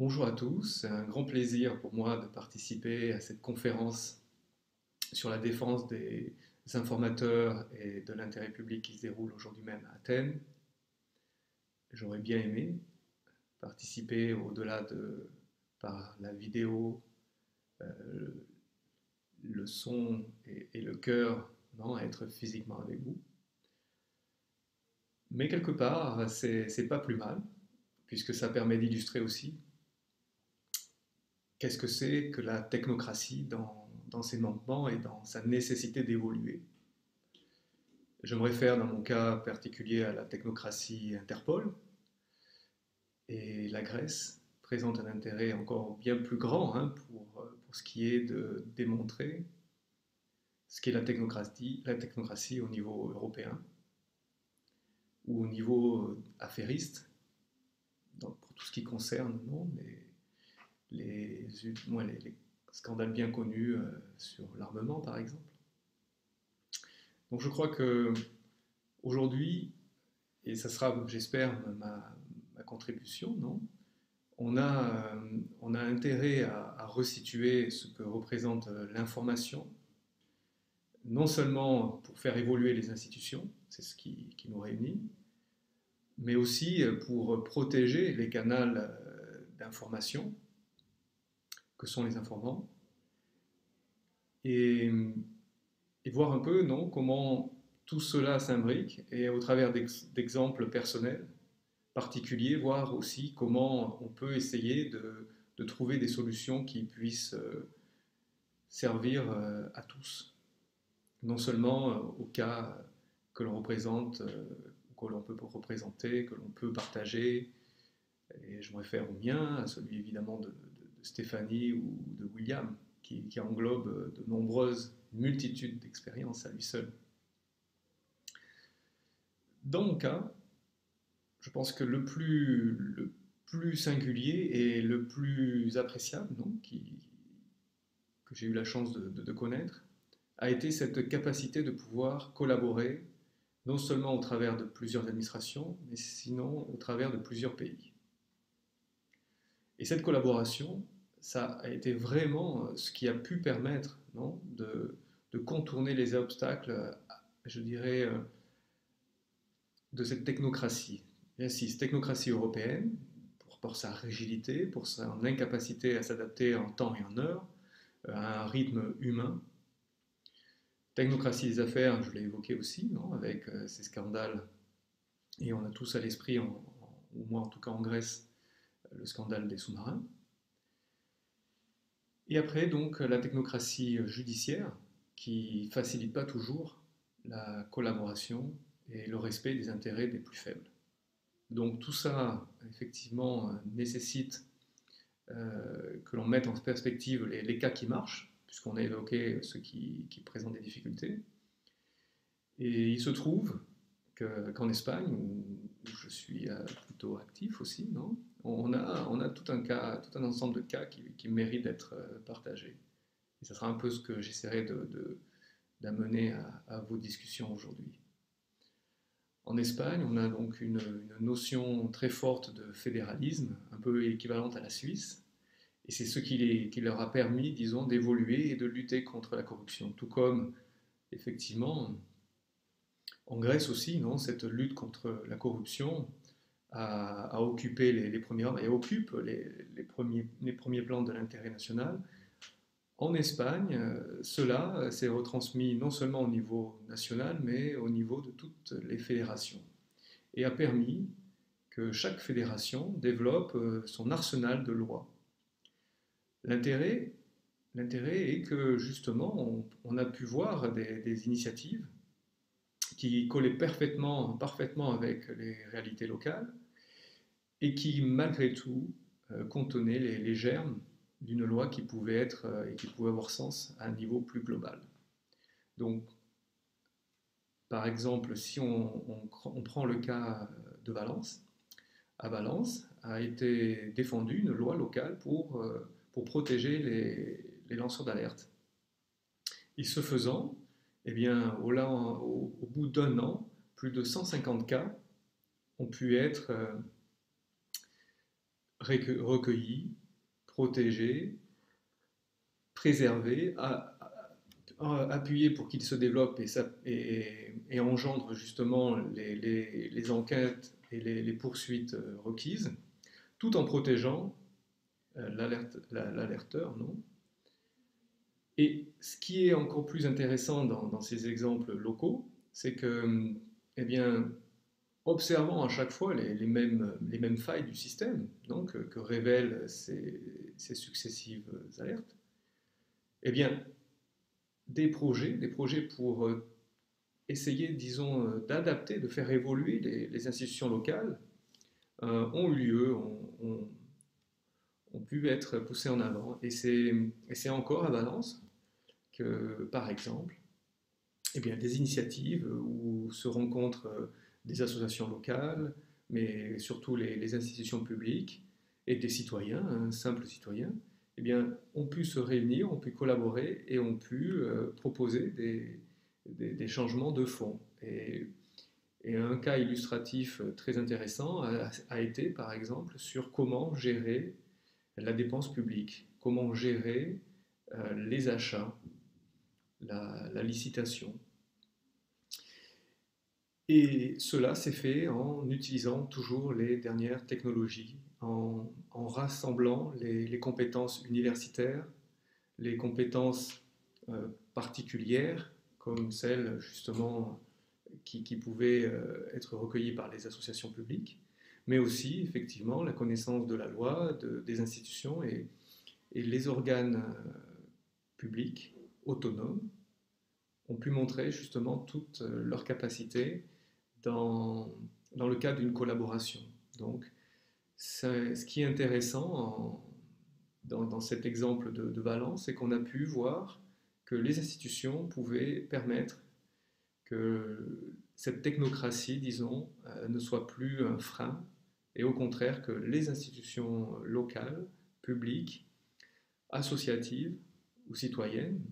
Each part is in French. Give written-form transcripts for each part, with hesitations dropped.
Bonjour à tous, c'est un grand plaisir pour moi de participer à cette conférence sur la défense des informateurs et de l'intérêt public qui se déroule aujourd'hui même à Athènes. J'aurais bien aimé participer au-delà de par la vidéo, euh, le son et le cœur, non, à être physiquement avec vous. Mais quelque part, c'est pas plus mal, puisque ça permet d'illustrer aussi qu'est-ce que c'est que la technocratie dans ses manquements et dans sa nécessité d'évoluer. Je me réfère dans mon cas particulier à la technocratie Interpol, et la Grèce présente un intérêt encore bien plus grand pour ce qui est de démontrer ce qu'est la technocratie au niveau européen ou au niveau affairiste, donc pour tout ce qui concerne non, les scandales bien connus sur l'armement par exemple. Donc je crois que aujourd'hui, et ça sera, j'espère, ma contribution, non? On a intérêt à resituer ce que représente l'information, non seulement pour faire évoluer les institutions, c'est ce qui nous réunit, mais aussi pour protéger les canaux d'information que sont les informants et, et voir un peu non, comment tout cela s'imbrique et au travers d'exemples personnels particulier, voir aussi comment on peut essayer de trouver des solutions qui puissent servir à tous, non seulement au cas que l'on représente, que l'on peut représenter, que l'on peut partager, et je me réfère au mien, à celui évidemment de Stéphanie ou de William, qui englobe de nombreuses multitudes d'expériences à lui seul. Dans mon cas, je pense que le plus singulier et le plus appréciable, non, que j'ai eu la chance de connaître, a été cette capacité de pouvoir collaborer, non seulement au travers de plusieurs administrations, mais sinon au travers de plusieurs pays. Et cette collaboration, ça a été vraiment ce qui a pu permettre non, de contourner les obstacles, je dirais, de cette technocratie. J'insiste, technocratie européenne, pour sa rigidité, pour son incapacité à s'adapter en temps et en heure, à un rythme humain. Technocratie des affaires, je l'ai évoqué aussi, non, avec ces scandales, et on a tous à l'esprit, au moins en tout cas en Grèce, le scandale des sous-marins. Et après, donc, la technocratie judiciaire, qui ne facilite pas toujours la collaboration et le respect des intérêts des plus faibles. Donc tout ça, effectivement, nécessite que l'on mette en perspective les cas qui marchent, puisqu'on a évoqué ceux qui présentent des difficultés. Et il se trouve qu'en Espagne, où je suis plutôt actif aussi, non, on a tout un cas, tout un ensemble de cas qui méritent d'être partagés. Et ça sera un peu ce que j'essaierai d'amener à vos discussions aujourd'hui. En Espagne, on a donc une notion très forte de fédéralisme, un peu équivalente à la Suisse, et c'est ce qui leur a permis, disons, d'évoluer et de lutter contre la corruption. Tout comme, effectivement, en Grèce aussi, non, cette lutte contre la corruption a occupé les premiers et occupe les premiers plans de l'intérêt national. En Espagne, cela s'est retransmis non seulement au niveau national, mais au niveau de toutes les fédérations, et a permis que chaque fédération développe son arsenal de lois. L'intérêt, l'intérêt est que justement, on a pu voir des initiatives qui collaient parfaitement avec les réalités locales et qui, malgré tout, contenaient les germes d'une loi qui pouvait être et qui pouvait avoir sens à un niveau plus global. Donc, par exemple, si on prend le cas de Valence, à Valence a été défendue une loi locale pour protéger les lanceurs d'alerte. Et ce faisant, eh bien, au bout d'un an, plus de 150 cas ont pu être recueillis, protégés, préservés, appuyés pour qu'ils se développent et engendrent justement les enquêtes et les poursuites requises, tout en protégeant l'alerteur, non? Et ce qui est encore plus intéressant dans ces exemples locaux, c'est que, eh bien, observant à chaque fois les mêmes failles du système, donc, que révèlent ces successives alertes, eh bien, des projets pour essayer, disons, d'adapter, de faire évoluer les institutions locales ont eu lieu, ont pu être poussés en avant. Et c'est encore à Valence que, par exemple, eh bien, des initiatives où se rencontrent des associations locales, mais surtout les institutions publiques et des citoyens, simples citoyens, eh bien, ont pu se réunir, ont pu collaborer et ont pu proposer des changements de fond. Et un cas illustratif très intéressant a été, par exemple, sur comment gérer la dépense publique, comment gérer les achats, la licitation. Et cela s'est fait en utilisant toujours les dernières technologies, en rassemblant les compétences universitaires, les compétences particulières, comme celles justement qui pouvaient être recueillies par les associations publiques, mais aussi effectivement la connaissance de la loi, des institutions et les organes publics autonomes ont pu montrer justement toute leur capacité dans le cadre d'une collaboration. Donc, ce qui est intéressant dans cet exemple de Valence, c'est qu'on a pu voir que les institutions pouvaient permettre que cette technocratie, disons, ne soit plus un frein, et au contraire que les institutions locales, publiques, associatives ou citoyennes,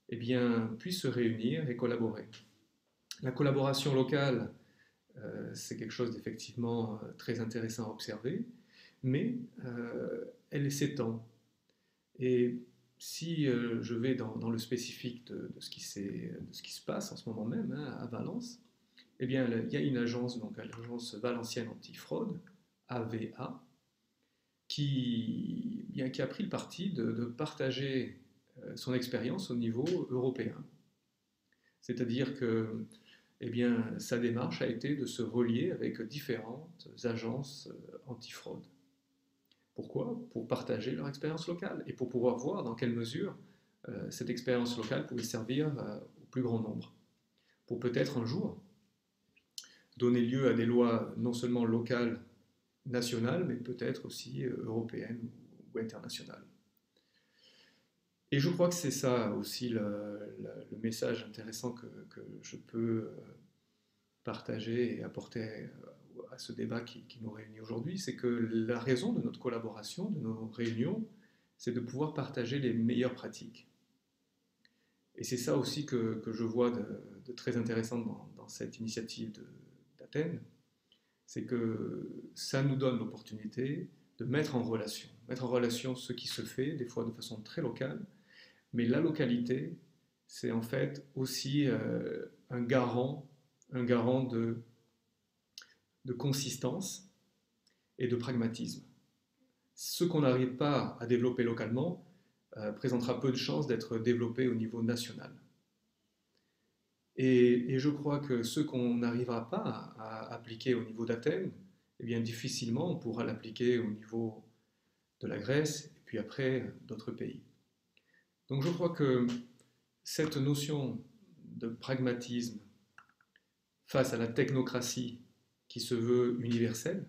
eh bien, puissent se réunir et collaborer. La collaboration locale, c'est quelque chose d'effectivement très intéressant à observer, mais elle s'étend. Et si je vais dans le spécifique de ce qui se passe en ce moment même à Valence, eh bien, il y a une agence, donc l'agence valencienne antifraude, AVA, qui a pris le parti de partager son expérience au niveau européen. C'est-à-dire que eh bien, sa démarche a été de se relier avec différentes agences antifraude. Pourquoi? Pour partager leur expérience locale et pour pouvoir voir dans quelle mesure cette expérience locale pouvait servir au plus grand nombre. Pour peut-être un jour donner lieu à des lois non seulement locales, nationales, mais peut-être aussi européennes ou internationales. Et je crois que c'est ça aussi le message intéressant que je peux partager et apporter à ce débat qui nous réunit aujourd'hui, c'est que la raison de notre collaboration, de nos réunions, c'est de pouvoir partager les meilleures pratiques. Et c'est ça aussi que je vois de très intéressant dans cette initiative d'Athènes, c'est que ça nous donne l'opportunité de mettre en relation ce qui se fait, des fois de façon très locale, mais la localité, c'est en fait aussi un garant de consistance et de pragmatisme. Ce qu'on n'arrive pas à développer localement présentera peu de chances d'être développé au niveau national. Et je crois que ce qu'on n'arrivera pas à appliquer au niveau d'Athènes, eh bien difficilement on pourra l'appliquer au niveau de la Grèce et puis après d'autres pays. Donc je crois que cette notion de pragmatisme face à la technocratie qui se veut universelle,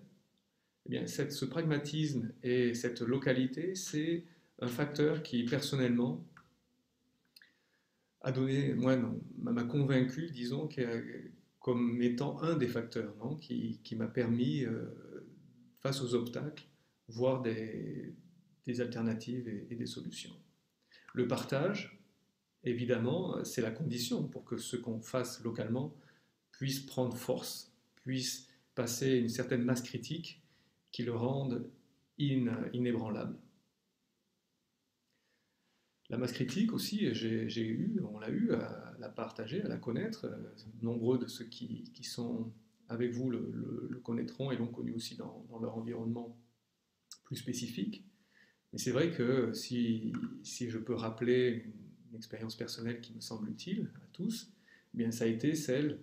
eh bien, ce pragmatisme et cette localité, c'est un facteur qui, personnellement, m'a convaincu, disons, comme étant un des facteurs, non, qui m'a permis, face aux obstacles, voir des alternatives et des solutions. Le partage, évidemment, c'est la condition pour que ce qu'on fasse localement puisse prendre force, puisse passer une certaine masse critique qui le rende inébranlable. La masse critique aussi, on l'a eu à la partager, à la connaître. Nombreux de ceux qui sont avec vous le connaîtront et l'ont connu aussi dans leur environnement plus spécifique. Mais c'est vrai que si je peux rappeler une expérience personnelle qui me semble utile à tous, eh bien ça a été celle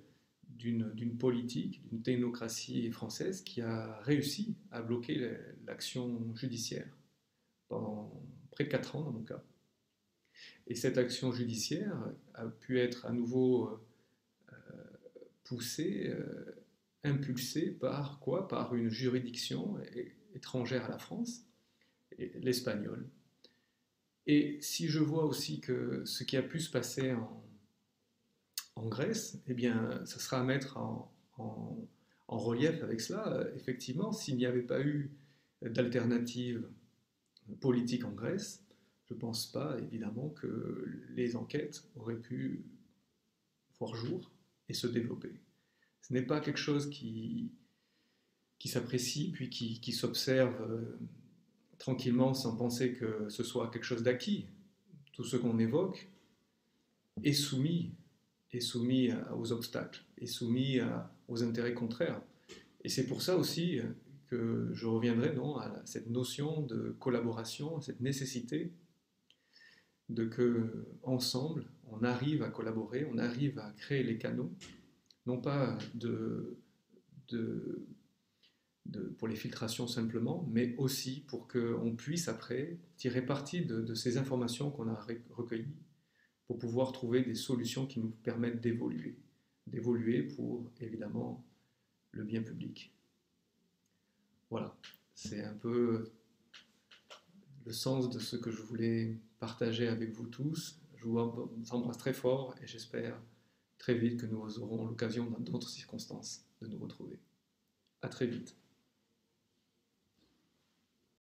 d'une politique, d'une technocratie française qui a réussi à bloquer l'action judiciaire pendant près de 4 ans dans mon cas. Et cette action judiciaire a pu être à nouveau poussée, impulsée par quoi? Par une juridiction étrangère à la France, l'espagnol. Et si je vois aussi que ce qui a pu se passer en Grèce, eh bien, ça sera à mettre en relief avec cela. Effectivement, s'il n'y avait pas eu d'alternative politique en Grèce, je ne pense pas évidemment que les enquêtes auraient pu voir jour et se développer. Ce n'est pas quelque chose qui s'apprécie puis qui s'observe tranquillement sans penser que ce soit quelque chose d'acquis. Tout ce qu'on évoque est soumis, aux obstacles, est soumis aux intérêts contraires. Et c'est pour ça aussi que je reviendrai à cette notion de collaboration, à cette nécessité de que ensemble on arrive à collaborer, on arrive à créer les canaux, non pas de, pour les filtrations simplement, mais aussi pour qu'on puisse après tirer parti de ces informations qu'on a recueillies pour pouvoir trouver des solutions qui nous permettent d'évoluer pour évidemment le bien public. Voilà, c'est un peu le sens de ce que je voulais partager avec vous tous. Je vous embrasse très fort et j'espère très vite que nous aurons l'occasion dans d'autres circonstances de nous retrouver. À très vite.